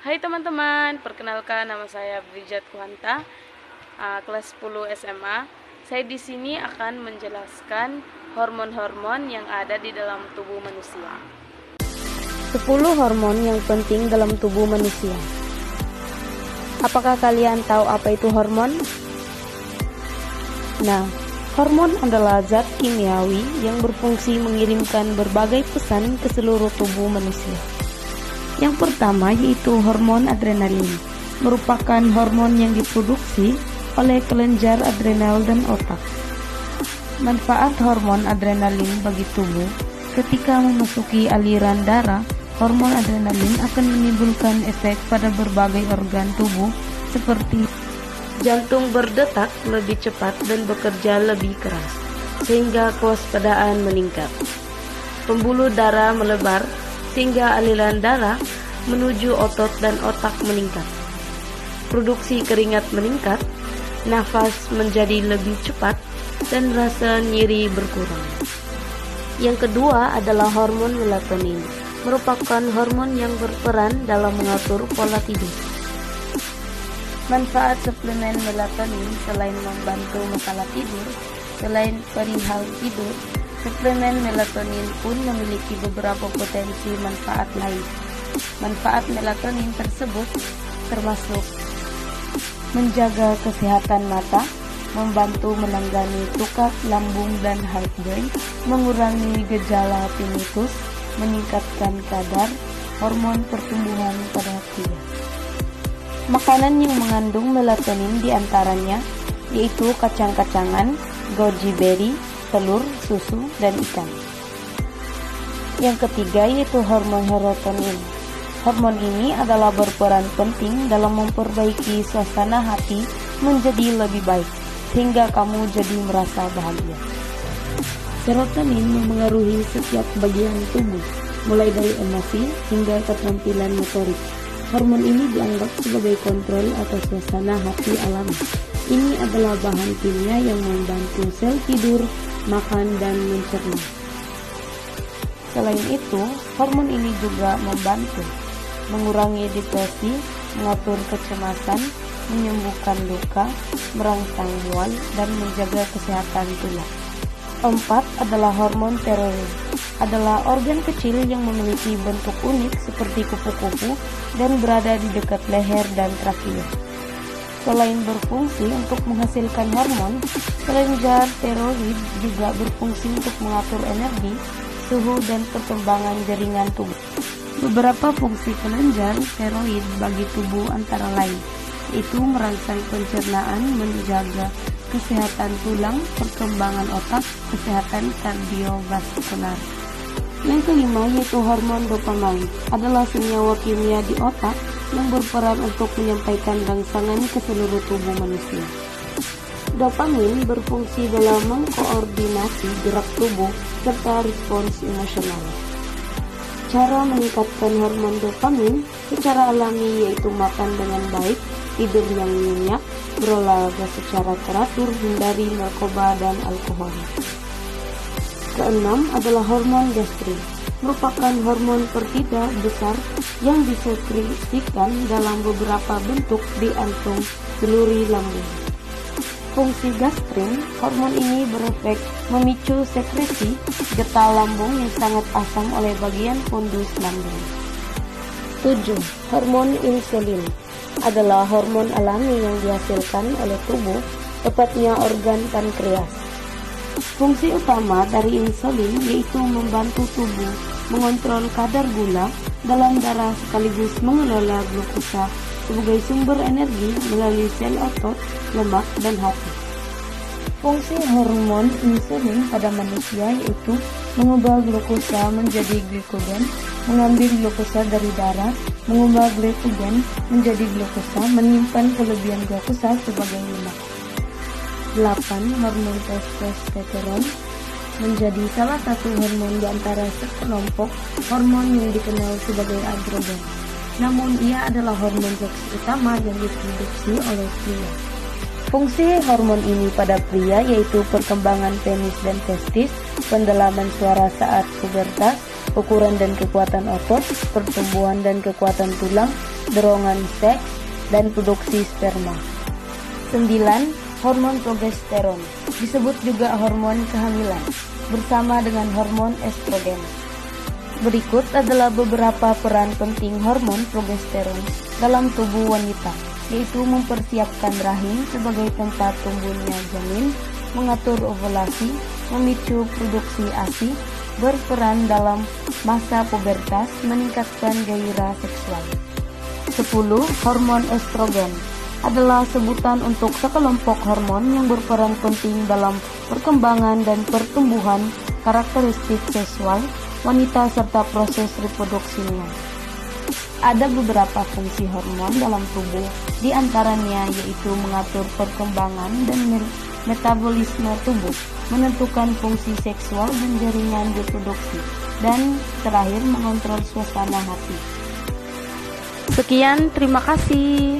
Hai teman-teman, perkenalkan nama saya Brijat Kuhanta, kelas 10 SMA. Saya di sini akan menjelaskan hormon-hormon yang ada di dalam tubuh manusia. 10 hormon yang penting dalam tubuh manusia. Apakah kalian tahu apa itu hormon? Nah, hormon adalah zat kimiawi yang berfungsi mengirimkan berbagai pesan ke seluruh tubuh manusia. Yang pertama yaitu hormon adrenalin, merupakan hormon yang diproduksi oleh kelenjar adrenal dan otak. Manfaat hormon adrenalin bagi tubuh: ketika memasuki aliran darah, hormon adrenalin akan menimbulkan efek pada berbagai organ tubuh seperti jantung berdetak lebih cepat dan bekerja lebih keras, sehingga kewaspadaan meningkat. Pembuluh darah melebar sehingga aliran darah menuju otot dan otak meningkat. Produksi keringat meningkat, nafas menjadi lebih cepat, dan rasa nyeri berkurang. Yang kedua adalah hormon melatonin, merupakan hormon yang berperan dalam mengatur pola tidur. Manfaat suplemen melatonin selain membantu masalah tidur, selain perihal tidur, suplemen melatonin pun memiliki beberapa potensi manfaat lain. Manfaat melatonin tersebut termasuk menjaga kesehatan mata, membantu menangani tukak lambung dan heartburn, mengurangi gejala tinnitus, meningkatkan kadar hormon pertumbuhan pada pria. Makanan yang mengandung melatonin diantaranya yaitu kacang-kacangan, goji berry, telur, susu, dan ikan. Yang ketiga yaitu hormon serotonin. Hormon ini adalah berperan penting dalam memperbaiki suasana hati menjadi lebih baik, sehingga kamu jadi merasa bahagia. Serotonin memengaruhi setiap bagian tubuh, mulai dari emosi hingga keterampilan motorik. Hormon ini dianggap sebagai kontrol atas suasana hati alami. Ini adalah bahan kimia yang membantu sel tidur, makan, dan mencerna. Selain itu, hormon ini juga membantu mengurangi depresi, mengatur kecemasan, menyembuhkan luka, merangsang mual, dan menjaga kesehatan tulang. 4 adalah hormon tiroid, adalah organ kecil yang memiliki bentuk unik seperti kupu-kupu dan berada di dekat leher dan trakea. Selain berfungsi untuk menghasilkan hormon, kelenjar tiroid juga berfungsi untuk mengatur energi, suhu, dan perkembangan jaringan tubuh. Beberapa fungsi kelenjar tiroid bagi tubuh antara lain yaitu merangsang pencernaan, menjaga kesehatan tulang, perkembangan otak, kesehatan kardiovaskular. Yang kelima yaitu hormon dopamin, adalah senyawa kimia di otak yang berperan untuk menyampaikan rangsangan ke seluruh tubuh manusia. Dopamin berfungsi dalam mengkoordinasi gerak tubuh serta respons emosional. Cara meningkatkan hormon dopamin secara alami yaitu makan dengan baik, tidur yang nyenyak, berolahraga secara teratur, hindari narkoba dan alkohol. Keenam adalah hormon gastrin, merupakan hormon pertida besar yang disekresikan dalam beberapa bentuk di antum geluri lambung. Fungsi gastrin, hormon ini berefek memicu sekresi getah lambung yang sangat asam oleh bagian fundus lambung. 7. Hormon insulin adalah hormon alami yang dihasilkan oleh tubuh, tepatnya organ pankreas. Fungsi utama dari insulin yaitu membantu tubuh mengontrol kadar gula dalam darah sekaligus mengelola glukosa sebagai sumber energi melalui sel otot, lemak, dan hati. Fungsi hormon insulin pada manusia yaitu mengubah glukosa menjadi glikogen, mengambil glukosa dari darah, mengubah glikogen menjadi glukosa, menyimpan kelebihan glukosa sebagai lemak. 8. Hormon testosteron menjadi salah satu hormon di antara sekelompok hormon yang dikenal sebagai androgen. Namun ia adalah hormon seks utama yang diproduksi oleh pria. Fungsi hormon ini pada pria yaitu perkembangan penis dan testis, pendalaman suara saat pubertas, ukuran dan kekuatan otot, pertumbuhan dan kekuatan tulang, dorongan seks, dan produksi sperma. 9. Hormon progesteron, disebut juga hormon kehamilan, bersama dengan hormon estrogen. Berikut adalah beberapa peran penting hormon progesteron dalam tubuh wanita, yaitu mempersiapkan rahim sebagai tempat tumbuhnya janin, mengatur ovulasi, memicu produksi ASI, berperan dalam masa pubertas, meningkatkan gairah seksual. 10. Hormon estrogen adalah sebutan untuk sekelompok hormon yang berperan penting dalam perkembangan dan pertumbuhan karakteristik seksual wanita serta proses reproduksinya. Ada beberapa fungsi hormon dalam tubuh, di antaranya yaitu mengatur perkembangan dan metabolisme tubuh, menentukan fungsi seksual dan jaringan reproduksi, dan terakhir mengontrol suasana hati. Sekian, terima kasih.